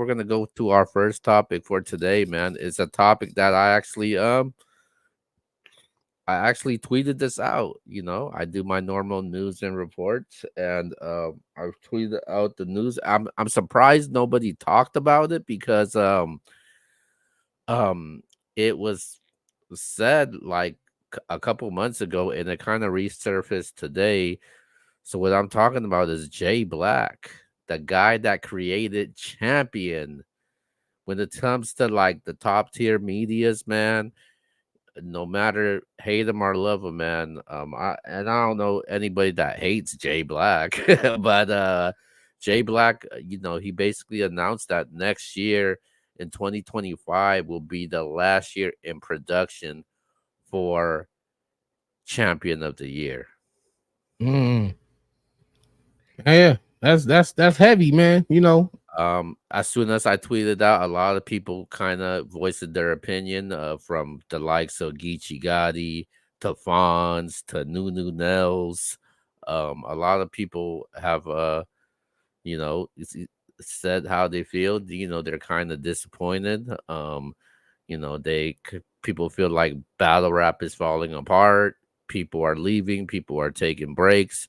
we're gonna go to our first topic for today, man. It's a topic that I actually tweeted this out. I do my normal news and reports, and I've tweeted out the news. I'm surprised nobody talked about it because um it was said like a couple months ago, and it kind of resurfaced today. So what I'm talking about is Jayblac, the guy that created Champion. When it comes to like the top tier medias, man, no matter hate him or love him, man. I don't know anybody that hates Jay Black, but Jay Black, he basically announced that next year in 2025 will be the last year in production for Champion of the Year. Mm. Yeah, that's heavy, man. As soon as I tweeted out, a lot of people kind of voiced their opinion, from the likes of Geechee Gotti to Fonz to Nunu Nels. A lot of people have, said how they feel. They're kind of disappointed. People feel like battle rap is falling apart. People are leaving. People are taking breaks.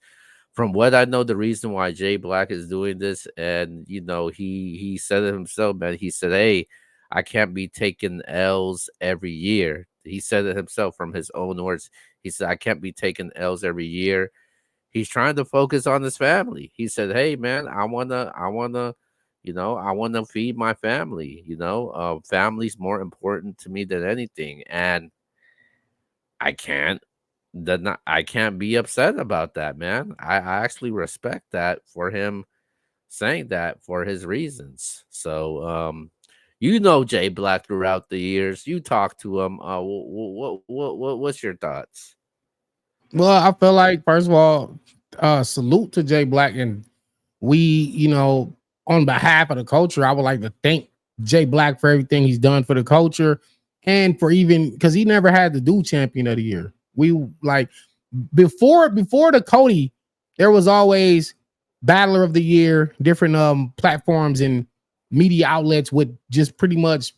From what I know, the reason why Jay Black is doing this, and he said it himself, man. He said, "Hey, I can't be taking L's every year." He said it himself from his own words. He said, "I can't be taking L's every year." He's trying to focus on his family. He said, "Hey, man, I wanna feed my family. Family's more important to me than anything, and I can't I can't be upset about that, man. I actually respect that for him saying that for his reasons. So, Jay Black throughout the years. You talk to him. What's your thoughts? Well, I feel like first of all, salute to Jay Black, and we, on behalf of the culture, I would like to thank Jay Black for everything he's done for the culture, and for even because he never had to do Champion of the Year. We like before the Coty, there was always Battler of the Year. Different platforms and media outlets would just pretty much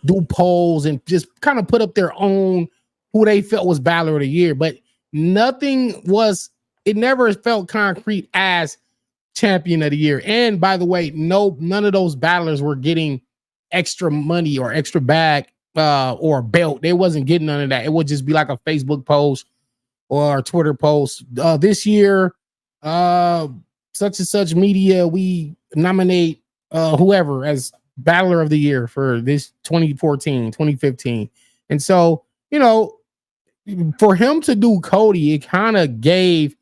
do polls and just kind of put up their own who they felt was Battler of the Year, but nothing was. It never felt concrete as Champion of the Year. And by the way, none of those battlers were getting extra money or extra bag or a belt. They wasn't getting none of that. It would just be like a Facebook post or a Twitter post. This year, such and such media, we nominate whoever as Battler of the Year for this 2014, 2015. And so, for him to do Coty, it kind of gave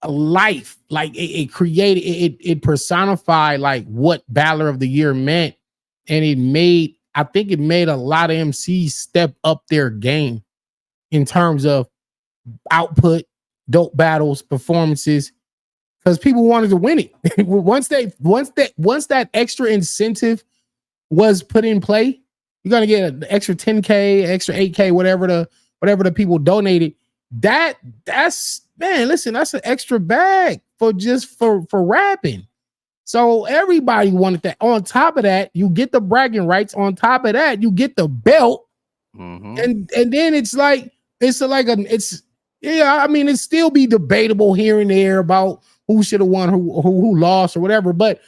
a life, like it created, it personified like what Battler of the Year meant, and I think it made a lot of MCs step up their game in terms of output, dope battles, performances, because people wanted to win it. once that extra incentive was put in play, you're gonna get an extra 10K, extra 8K, whatever the people donated. That's man, listen, that's an extra bag for rapping. So everybody wanted that. On top of that, you get the bragging rights. On top of that, you get the belt. Mm-hmm. And then it's yeah, I mean, it still be debatable here and there about who should have won, who lost or whatever. But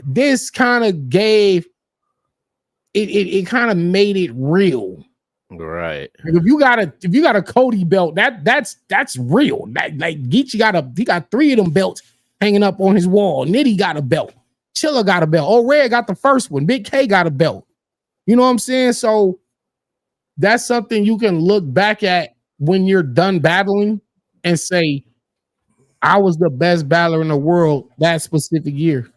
this kind of gave it kind of made it real. Right. Like if you got a Coty belt, that's real. Like Geechee he got 3 of them belts hanging up on his wall. Nitty got a belt. Chilla got a belt. Oh, Red got the first one. Big K got a belt. You know what I'm saying? So that's something you can look back at when you're done battling and say, I was the best battler in the world that specific year.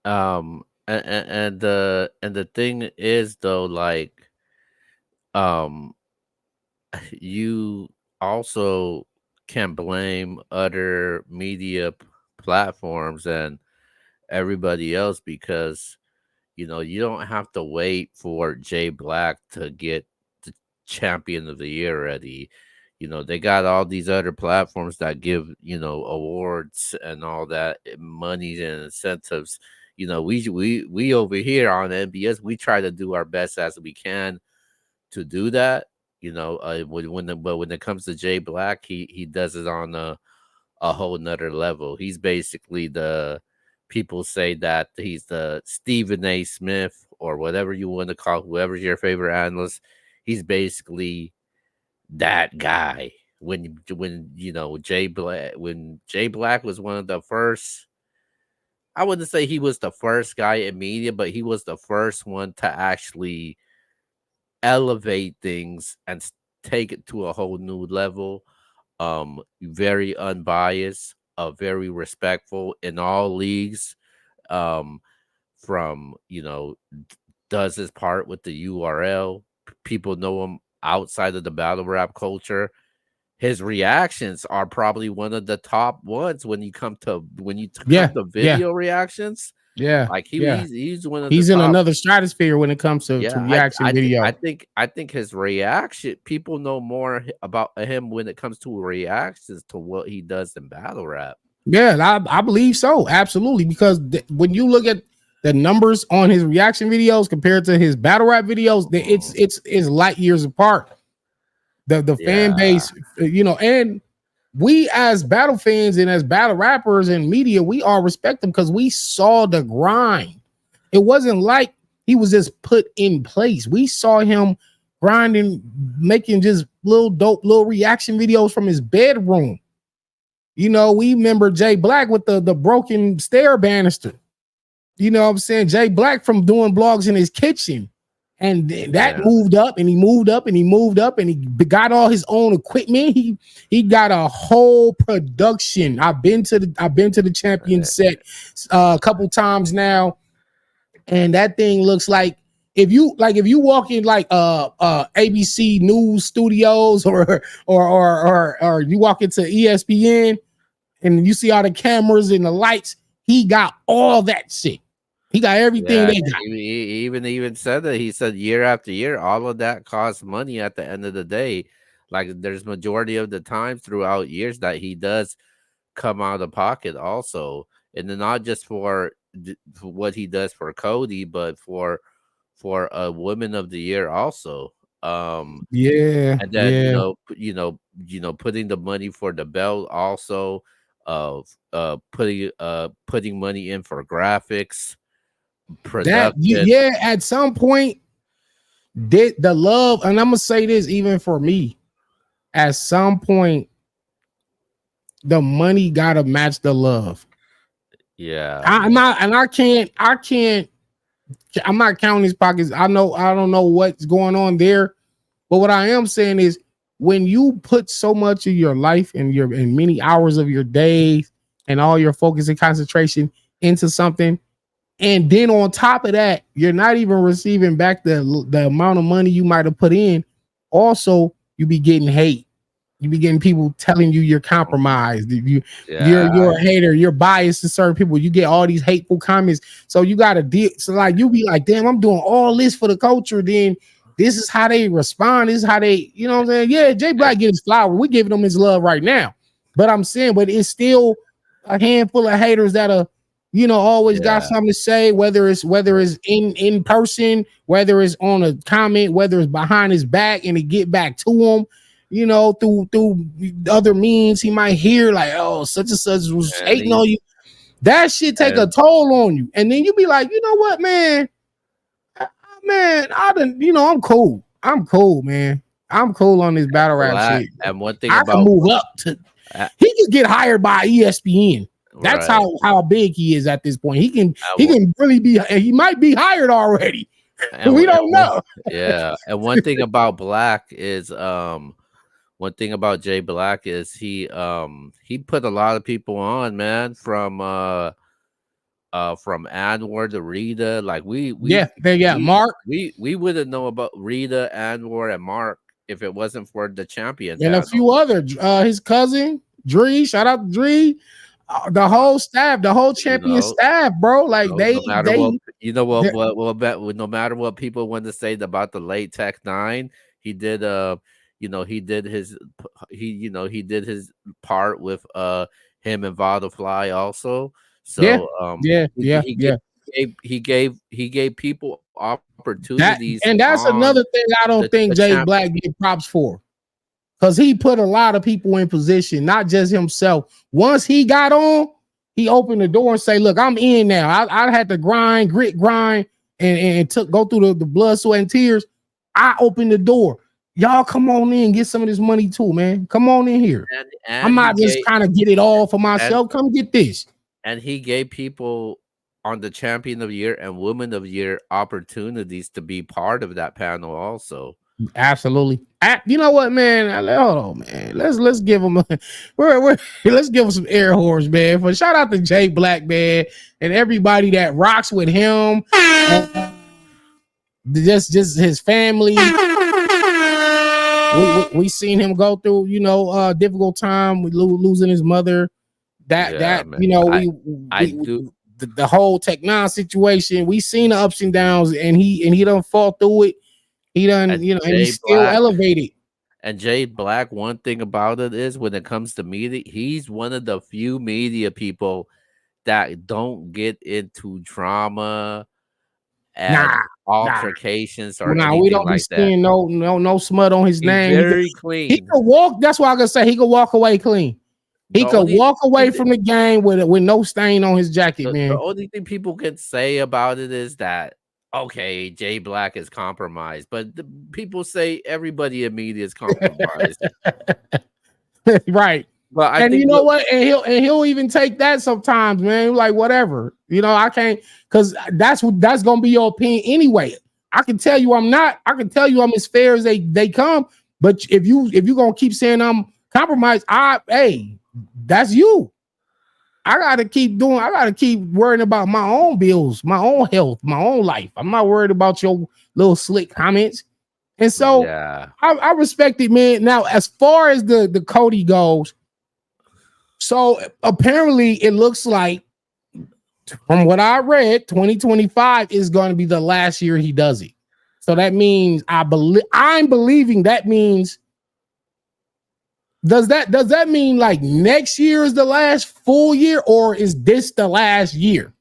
And the thing is though, like, um you also can blame other media platforms and everybody else because you don't have to wait for Jay Black to get the Champion of the Year ready. They got all these other platforms that give awards and all that, monies and incentives. we over here on NBS, we try to do our best as we can to do that. But when it comes to Jay Black, he does it on a whole nother level. He's basically the people say that he's the Stephen A. Smith or whatever you want to call whoever's your favorite analyst. He's basically that guy. When Jay Black was one of the first, I wouldn't say he was the first guy in media, but he was the first one to actually elevate things and take it to a whole new level. Very unbiased, very respectful in all leagues. Um, from does his part with the URL. People know him outside of the battle rap culture. His reactions are probably one of the top ones when you come Yeah, to yeah, video reactions. yeah, Like yeah. he's one of the He's in top. another stratosphere when it comes to Yeah, reaction video. I think his reaction, people know more about him when it comes to reactions to what he does in battle rap. Yeah, I believe so. Absolutely. Because when you look at the numbers on his reaction videos compared to his battle rap videos, Mhm. it's light years apart. The fan Yeah, base, and we as battle fans and as battle rappers and media, we all respect him because we saw the grind. It wasn't like he was just put in place. We saw him grinding, making just little dope little reaction videos from his bedroom. We remember Jay Black with the broken stair banister. You know what I'm saying? Jay Black from doing blogs in his kitchen. And that yeah, moved up and he moved up and he moved up and he got all his own equipment. He got a whole production. I've been to the champion uh, set a couple times now, and that thing looks like if you walk in like ABC News Studios or you walk into ESPN and you see all the cameras and the lights, he got all that shit. He got everything yeah. they got. He even said that. He said year after year, all of that costs money at the end of the day. Like there's majority of the time throughout years that he does come out of pocket also, and then not just for what he does for Cody, but for a woman of the year also. Yeah, And then yeah. putting the money for the belt also, putting money in for graphics, production. Yeah, at some point, did the love, and I'm gonna say this even for me, at some point, the money gotta match the love. Yeah, I'm not, and I'm not counting his pockets. I don't know what's going on there, but what I am saying is when you put so much of your life and many hours of your day and all your focus and concentration into something, and then on top of that, you're not even receiving back the amount of money you might have put in. Also, you be getting hate. You be getting people telling you you're compromised. You're yeah, a hater. You're biased to certain people. You get all these hateful comments. So you got to deal. So like you be like, damn, I'm doing all this for the culture. Then this is how they respond. This is how they, you know what I'm saying? Yeah, Jay eh, Black get his flower. We giving him his love right now. But I'm saying, but it's still a handful of haters that are, always got yeah, something to say, whether it's in person, whether it's on a comment, whether it's behind his back and to get back to him, through other means he might hear like, oh, such and such was and hating he's on you. That shit take a and toll on you. And then you be like, you know what, man? Man, I'm cool. I'm cool, man. I'm cool on this battle rap Black. shit. And one thing I can about move up to uh, he can get hired by ESPN. That's right, how big he is at this point. He can and, he one- can really be he might be hired already. and, We one- and don't one, know. yeah, and one thing about Black is one thing about Jay Black is he put a lot of people on, man, from Anwar to Rita. Like Yeah, they got Mark we wouldn't know about Rita, Anwar, and Mark if it wasn't for the champion and a panel. few other his cousin Dree. Shout out to Dree. The whole staff, the whole You champion know, staff, bro. Like no matter what, they no matter what people want to say about the late Tech 9, he did he did his he did his part with him and Fly also. yeah, So yeah, he yeah, he gave yeah. he gave people opportunities That's on another thing I don't the think Jay champ. Black get props for. Because he put a lot of people in position, not just himself. Once he got on, he opened the door and say, "Look, I'm in now. I had to grind, and took go through the blood, sweat, and tears. I opened the door. Y'all come on in, get some of this money too, man. Come on in here. I'm And he not just gave kind of get it all for and myself. Come get this." and he gave people on the champion of the year and woman of the year opportunities to be part of that panel also. Absolutely. You know what, man? Hold on, man. Let's give him let's give him some air horns, man. For shout out to Jay Black, man, and everybody that rocks with him. Just his family. We seen him go through, difficult time with losing his mother. Yeah, That man. you know, I do. the whole Tech Nine situation. We seen the ups and downs, and he done fall through it. He done, And and he's still elevated. Jay Black, one thing about it is when it comes to media, he's one of the few media people that don't get into drama and Nah, nah. altercations or Nah, we anything don't be like that. seeing no smut on his He's name. very He clean. could walk. That's why I can say he could walk away clean. He The could only walk away thing from the game with no stain on his jacket, the man. only thing people can say about it is that okay, Jay Black is compromised, but people say everybody in media is compromised. Right. But I And you think know what? And he'll even take that sometimes, man. Like whatever. I can't, because that's gonna be your opinion anyway. I can tell you I'm not. I can tell you I'm as fair as they come. But if you gonna keep saying I'm compromised, hey, that's you. I gotta keep worrying about my own bills, my own health, my own life. I'm not worried about your little slick comments. And so yeah. I respect it, man. Now, as far as the Coty goes, so apparently it looks like, from what I read, 2025 is going to be the last year he does it. So that means I'm believing that means, does that mean like next year is the last full year, or is this the last year?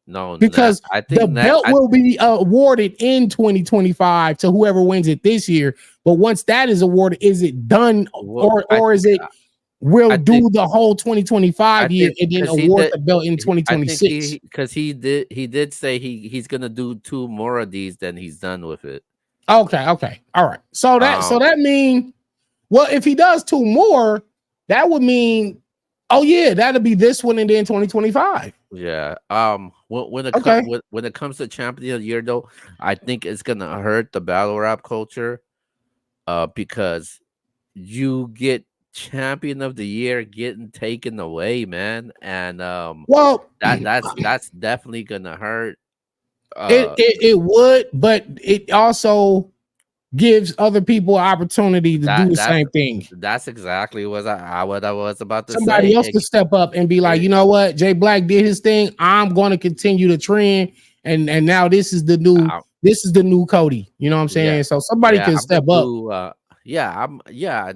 No, Because I the think that belt will be awarded in 2025 to whoever wins it this year. But once that is awarded, is it done, well, or is it we'll I think do the whole I 2025 year think and then because he award did the belt in I think 2026? because he did say he's gonna do two more of these, then he's done with it. Okay, all right. So that Um, so that mean, well, if he does two more, that would mean, oh yeah, that'll be this one and then 2025. yeah. Okay. When it comes to champion of the year, though, I think it's gonna hurt the battle rap culture. Because you get champion of the year getting taken away, man, and Well, that's definitely gonna hurt. it, Uh, it it would, but it also gives other people an opportunity to do that the same thing. that's exactly what I was about to say. Somebody else to step up and be like, It you know what, Jay Black did his thing. I'm going to continue the trend, and now I, this is the new Coty. You know what I'm yeah, saying? So somebody yeah, can I'm gonna step up. do. Yeah.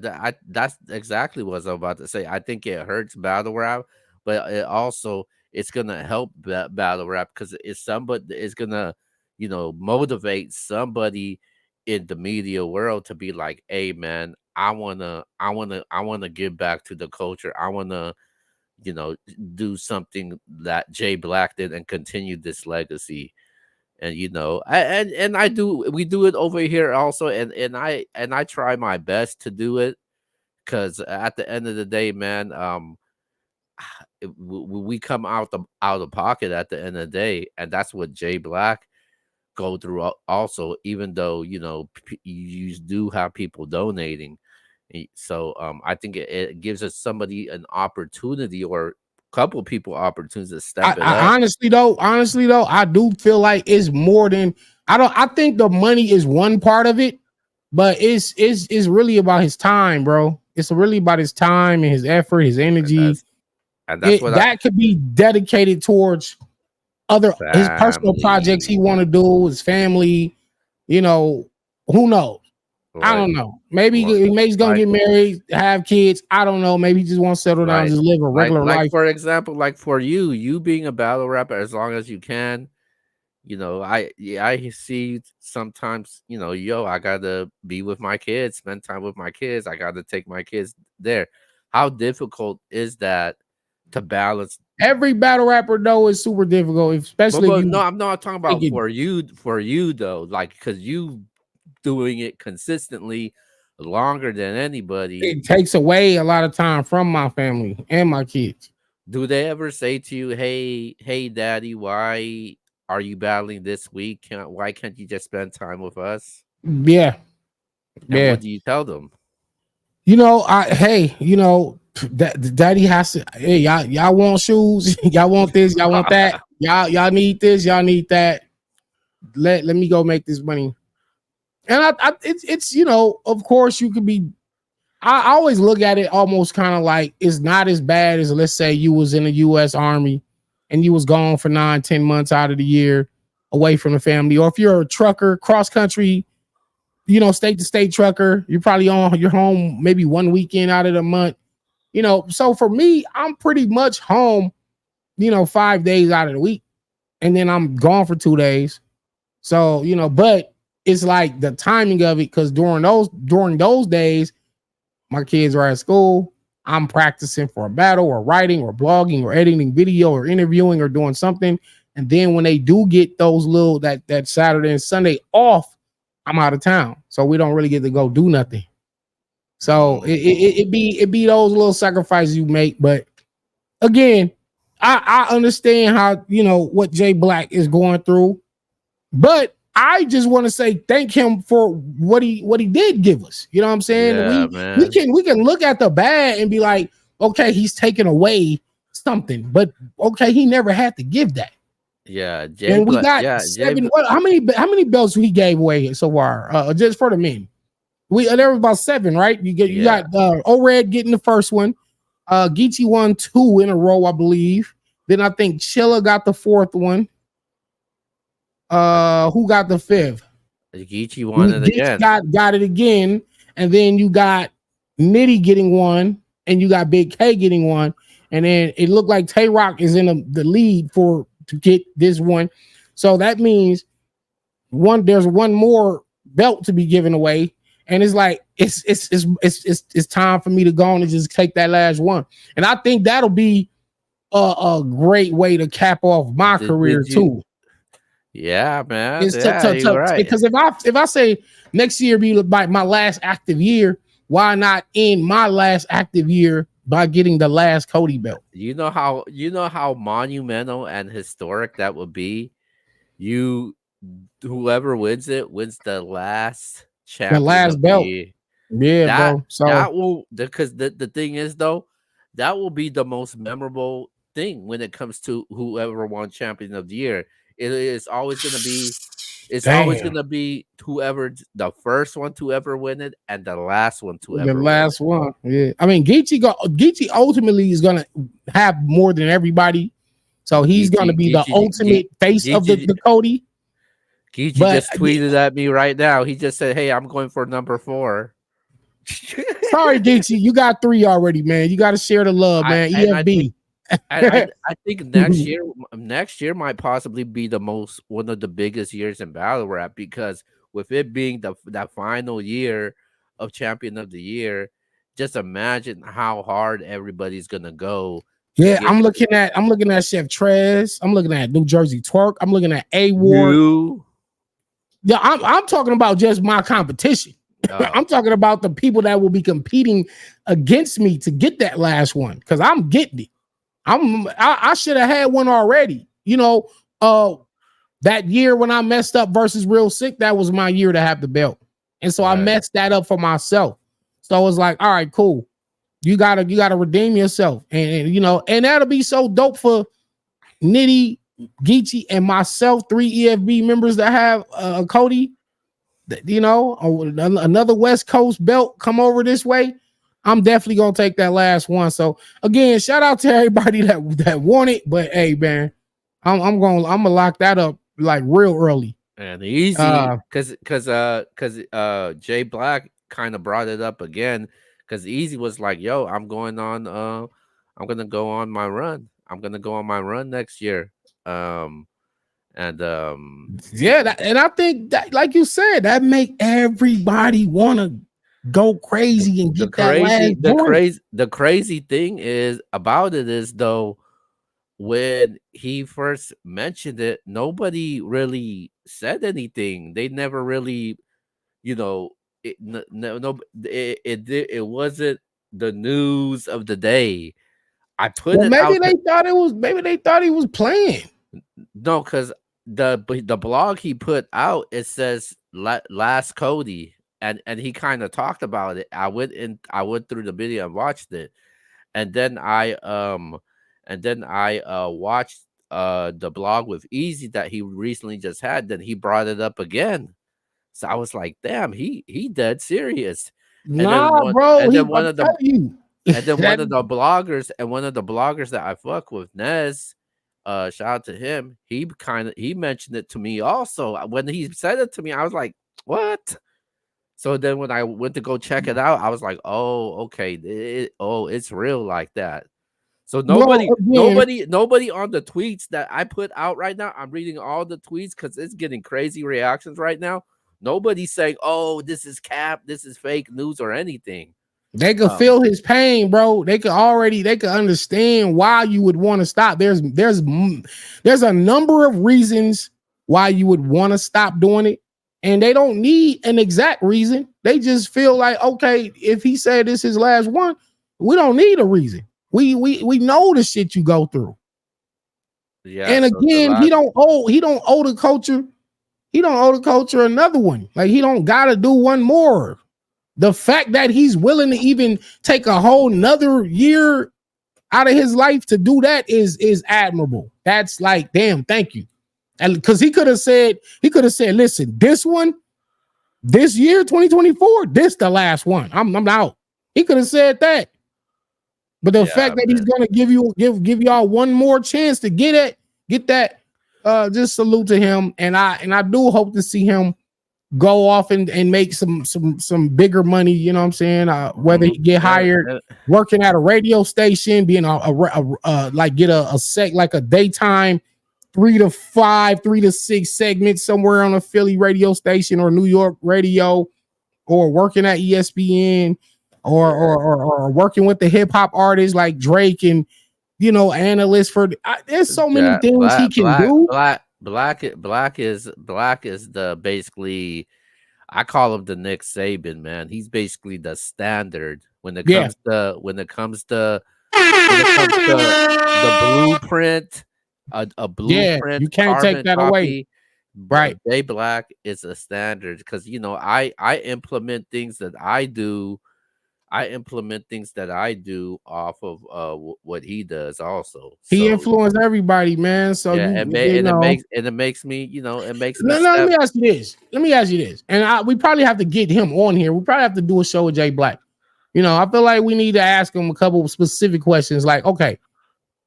That's exactly what I was about to say. I think it hurts battle rap, but it's gonna help battle rap because it's somebody it's gonna motivate somebody in the media world to be like, hey man, I wanna give back to the culture. I wanna do something that Jay Black did and continue this legacy. And and I do we do it over here also, and I try my best to do it because at the end of the day, man, we come out of pocket at the end of the day, and that's what Jay Black go through also, even though you do have people donating. So I think it gives us somebody an opportunity or couple people opportunities to step it up. Honestly though, I do feel like it's more than, I think the money is one part of it, but it's really about his time, bro. It's really about his time and his effort, his and energy. that's and that's what I That could be dedicated towards his personal projects family. he want to do, his family. You know, who knows? I Like don't know. Maybe Like he's gonna like get married, have kids. I don't know. Maybe he just wants to settle down, like just live a regular like life. for example, like for you being a battle rapper as long as you can, I see sometimes, yo, I gotta be with my kids, spend time with my kids. I gotta take my kids there. How difficult is that to balance? Every battle rapper though is super difficult, But especially if but you no, I'm not talking take about it. for you though, like because you doing it consistently longer than anybody. It takes away a lot of time from my family and my kids. Do they ever say to you, "Hey, daddy, why are you battling this week? Why can't you just spend time with us?" Yeah, And yeah. what do you tell them? That daddy has to. Hey, y'all want shoes? Y'all want this? Y'all want that? Y'all need this? Y'all need that? Let me go make this money. And it's of course you could be. I always look at it almost kind of like it's not as bad as, let's say, you was in the U.S. Army and you was gone for 9-10 months out of the year away from the family, or if you're a trucker, cross country, state to state trucker, you're probably on your home maybe one weekend out of the month. So for me, I'm pretty much home, 5 days out of the week, and then I'm gone for 2 days. So, but it's like the timing of it, because during those days, my kids are at school. I'm practicing for a battle or writing or blogging or editing video or interviewing or doing something. And then when they do get those little that Saturday and Sunday off, I'm out of town. So we don't really get to go do nothing. So it, Mm. it, it be those little sacrifices you make. But again, I understand how, what Jay Black is going through. But I just want to say thank him for what he did give us. You know what I'm saying? Yeah, We man. can look at the bad and be like, okay, he's taken away something, but okay, he never had to give that. Yeah, And we Jayblac. got Yeah, seven. How many belts he gave away so far? Just for the men, there was about seven, right? You got Yeah. O-Red getting the first one. Geechee won two in a row, I believe. Then I think Chilla got the fourth one. I Who got the fifth? Geechee won it Geechee again. got it again, and then you got Nitty getting one, and you got Big K getting one, and then it looked like Tay Rock is in the lead to get this one. So that means there's one more belt to be given away, and it's like it's time for me to go on and just take that last one, and I think that'll be a great way to cap off my career Did you? too. Yeah, man. Is Yeah, you're right. because if I say next year be like my last active year, why not end my last active year by getting the last Coty belt? You know how monumental and historic that would be. You Whoever wins it wins the last The champion last of the belt. year. Yeah, That bro. So that will because the thing is though, that will be the most memorable thing when it comes to whoever won champion of the year. It is always gonna be it's always damn. gonna be the first one to ever win it and the last one to The ever win last one. Yeah. I mean, Geechee ultimately is gonna have more than everybody. So it. he's gonna be the ultimate face of the, Geechee, the Cody. Geechee But just tweeted at me right now. He just said, "Hey, I'm going for number 4." sorry, Geechee, you got three already, man. You gotta share the love, I man. and I think EFB. I think next year might possibly be one of the biggest years in battle rap because with it being that final year of champion of the year, just imagine how hard everybody's gonna go to Yeah, get I'm looking at Chef Trez. I'm looking at New Jersey Twerk. I'm looking at A Ward. you. Yeah, I'm talking about just my competition. I'm Oh, talking about the people that will be competing against me to get that last one because I'm getting it. I should have had one already. Uh, that year when I messed up versus Real Sick, that was my year to have the belt, and so I right. messed that up for myself. So I was like, all right, cool. You gotta redeem yourself, and that'll be so dope for Nitty, Geechee, and myself, three EFB members that have Coty. Another West Coast belt come over this way. I'm definitely gonna take that last one. So again, shout out to everybody that won it. But hey, man, I'm gonna lock that up like real early. And easy, Uh, cause Jay Black kind of brought it up again, cause easy was like, "Yo, I'm gonna go on my run. I'm gonna go on my run next year." Um, And Yeah, and I think that, like you said, that make everybody want to go the, crazy and the get that crazy last joint. the crazy thing is about it is though, when he first mentioned it, nobody really said anything. They never really, you know, it wasn't the news of the day. I put Well, it maybe out they thought it was. Maybe they thought he was playing. no, because the blog he put out, it says last Cody, and he kind of talked about it. I went through the video and watched it, and then I watched the blog with Easy that he recently just had. Then he brought it up again, so I was like, damn, he dead serious. And then Nah, bro. one I'm of the telling you, and then that one of the bloggers that I fuck with, Nez, shout out to him. He mentioned it to me also. When he said it to me, I was like, "What?" So then when I went to go check it out, I was like, "Oh, okay. It's real like that." So well again. nobody on the tweets that I put out right now. I'm reading all the tweets because it's getting crazy reactions right now. Nobody's saying, "Oh, this is cap, this is fake news" or anything. They could Um, feel his pain, bro. They could understand why you would want to stop. There's a number of reasons why you would want to stop doing it. And they don't need an exact reason. They just feel like, okay, if he said this is his last one, we don't need a reason. We know the shit you go through. yeah. And So the again, last he don't owe the culture. He don't owe the culture another one. Like he don't gotta do one more. The fact that he's willing to even take a whole nother year out of his life to do that is admirable. That's like, damn, thank you. And because he could have said, listen, this one, this year, 2024, this the last one. I'm out. He could have said that. But the fact yeah, that he's man. gonna give y'all one more chance to get that, just salute to him. And I do hope to see him go off and make some bigger money. You know what I'm saying? Whether Mhm. he get hired working at a radio station, being like get a sec like a daytime 3 to 6 segments somewhere on a Philly radio station or New York radio, or working at ESPN, Yeah, or working with the hip hop artists like Drake, and analysts for. There's so many Jack things he can do. Black is the basically, I call him the Nick Saban, man. He's basically the standard Yeah, when it comes to the blueprint, a yeah, blueprint you can't take carbon that away, copy. right? Jay Black is a standard because I implement things that I do. I implement things that I do off of what he does also. He So influenced everybody, man. So yeah, it makes me, it makes me no, no. Let step. me ask you this. And we probably have to get him on here. We probably have to do a show with Jay Black. I feel like we need to ask him a couple of specific questions. Like, okay,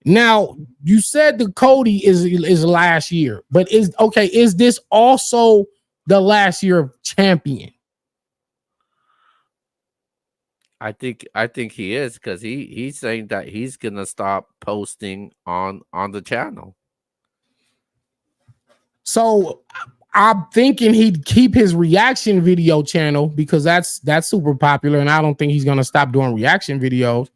now you said the Coty is last year, but is this also the last year of champion? I think he is because he's saying that he's gonna stop posting on the channel. So I'm thinking he'd keep his reaction video channel because that's super popular, and I don't think he's gonna stop doing reaction videos.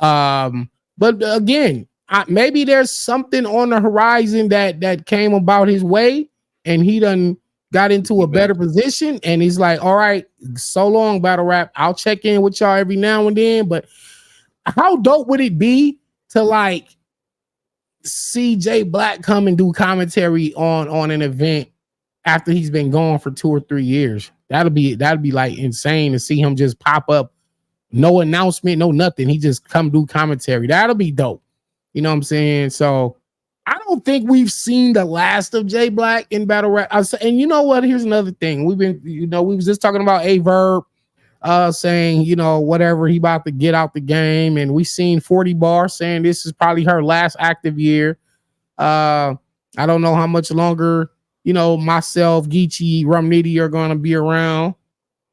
But again, maybe there's something on the horizon that came about his way, and he done got into He a better mentioned position, and he's like, all right, so long, battle rap. I'll check in with y'all every now and then. But how dope would it be to like see Jay Black come and do commentary on an event after he's been gone for 2 or 3 years? That'd be like insane to see him just pop up, no announcement, no nothing. He just come do commentary. That'll be dope. You know what I'm saying? So I don't think we've seen the last of Jay Black in battle rap. And you know what? Here's another thing. We was just talking about A Verb saying, whatever, he about to get out the game. And we seen 40 Bar saying this is probably her last active year. I don't know how much longer, myself, Geechee, Rumnitty are gonna be around,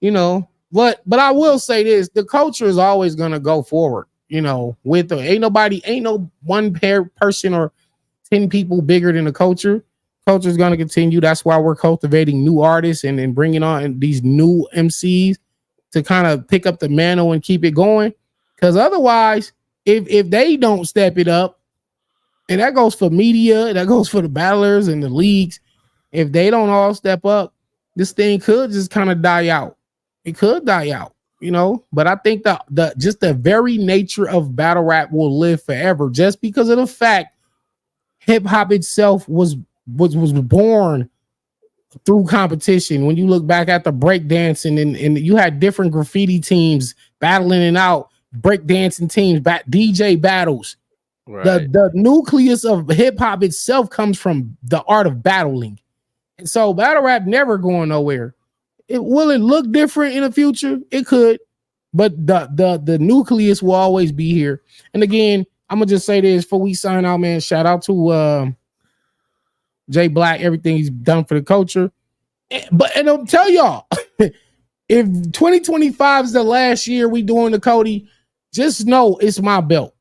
but I will say this: the culture is always gonna go forward. Ain't no one person or 10 people bigger than the culture. Culture is going to continue. That's why we're cultivating new artists and bringing on these new MCs to kind of pick up the mantle and keep it going. Because otherwise, if they don't step it up, and that goes for media, that goes for the battlers and the leagues. If they don't all step up, this thing could just kind of die out. It could die out, you know. But I think the just the very nature of battle rap will live forever, just because of the fact hip hop itself was born through competition. When you look back at the breakdancing and you had different graffiti teams battling it out, breakdancing teams, DJ battles. Right. The nucleus of hip hop itself comes from the art of battling. And so battle rap never going nowhere. Will it look different in the future? It could, but the nucleus will always be here. And again, I'm gonna just say this before we sign out, man. Shout out to Jayblac, everything he's done for the culture. And I'll tell y'all, if 2025 is the last year we doing the Coty, just know it's my belt.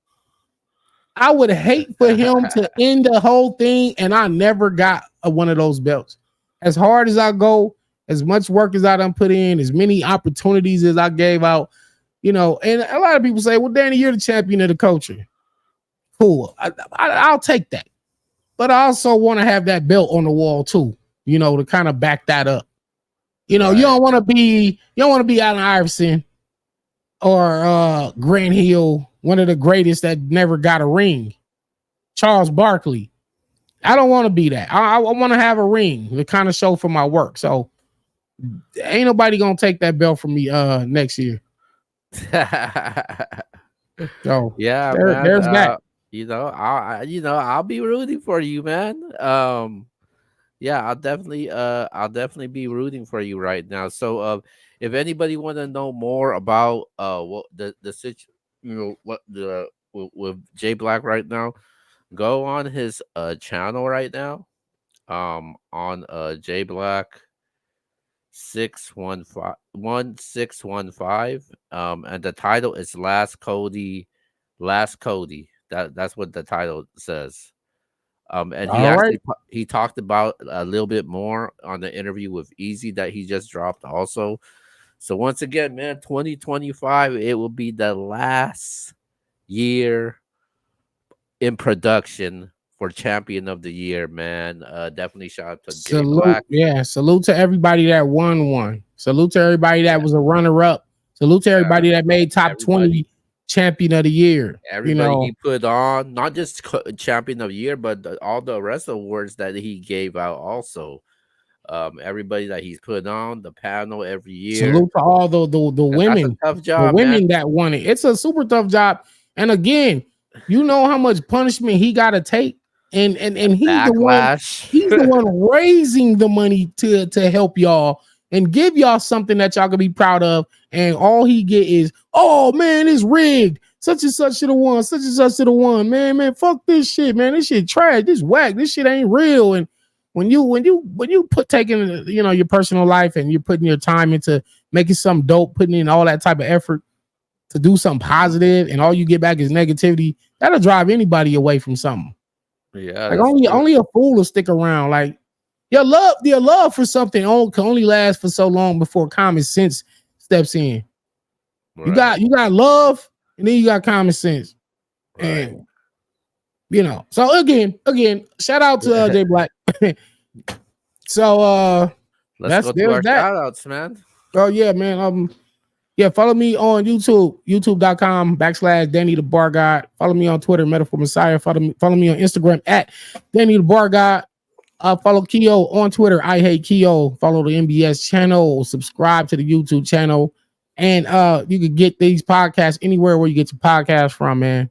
I would hate for him to end the whole thing, and I never got one of those belts. As hard as I go, as much work as I done put in, as many opportunities as I gave out, you know. And a lot of people say, "Well, Danny, you're the champion of the culture." Cool, I'll take that, but I also want to have that belt on the wall too, you know, to kind of back that up. You know, you don't want to be Allen Iverson or Grant Hill, one of the greatest that never got a ring. Charles Barkley. I don't want to be that. I want to have a ring to kind of show for my work. So ain't nobody gonna take that belt from me next year. So Yeah, man. there's that. I'll be rooting for you, man. Yeah, I'll definitely be rooting for you right now. So if anybody want to know more about what the what the with Jayblac right now, go on his channel right now. On Jayblac 615 and the title is Last Cody. That's what the title says. And he All right. actually he talked about a little bit more on the interview with Easy that he just dropped also. So once again, man, 2025, it will be the last year in production for champion of the year, man. Definitely shout out to Jay Salute, Black. yeah. Salute to everybody that won one. Salute to everybody that Yeah, was a runner up. Salute to yeah. everybody that made top Everybody 20 champion of the year. You everybody he know, put on, not just champion of the year, but all the rest of awards that he gave out also. Everybody that he's put on the panel every year. salute to all the 'Cause that's a women, tough job, man. that won it. It's a super tough job. And again, you know how much punishment he got to take, and Backlash. he's the one raising the money to help y'all and give y'all something that y'all can be proud of. And all he get is, oh man, it's rigged. Such and such should have won. Such and such should have won. Man, fuck this shit, man. This shit trash. This whack. This shit ain't real. And when you put taking your personal life and you're putting your time into making something dope, putting in all that type of effort to do something positive, and all you get back is negativity, that'll drive anybody away from something. Yeah, Like that's true. only a fool will stick around. Like your love for something can only last for so long before common sense steps in. Right, You got love, and then you got common sense. right. And so again, shout out to Jay Black. So Let's go to there's our that. shout outs, man. Oh yeah, man. Yeah, follow me on YouTube, youtube.com/Danny the Bar God. Follow me on Twitter, Metaphor Messiah. Follow me on Instagram at Danny the Bar God. Follow Keo on Twitter. I hate Keo. Follow the MBS channel. Subscribe to the YouTube channel. And you can get these podcasts anywhere where you get your podcast from, man.